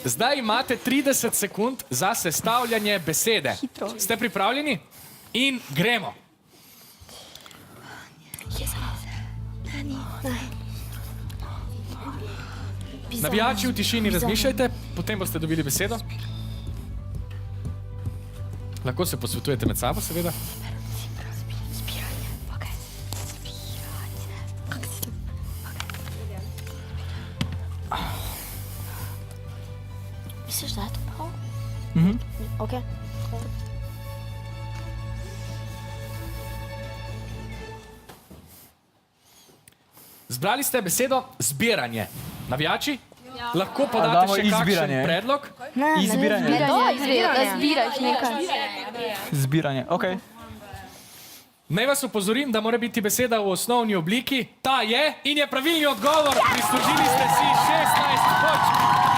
Zdaj imate 30 sekund za sestavljanje besede. Ste pripravljeni? In gremo. Navijači v tišini razmišljajte, potem boste dobili besedo. Lahko se posvetujete med sabo, seveda. Misliš, da je to prav? Ok. Zbrali ste besedo zbiranje. Navijači? Lahko podate še kakšen predlog? Izbiranje. Da zbiraš nekaj. Zbiranje, okej. Naj vas upozorim, da mora biti beseda v osnovni obliki. Ta je in je pravilni odgovor. Prislužili ste si 16 točk.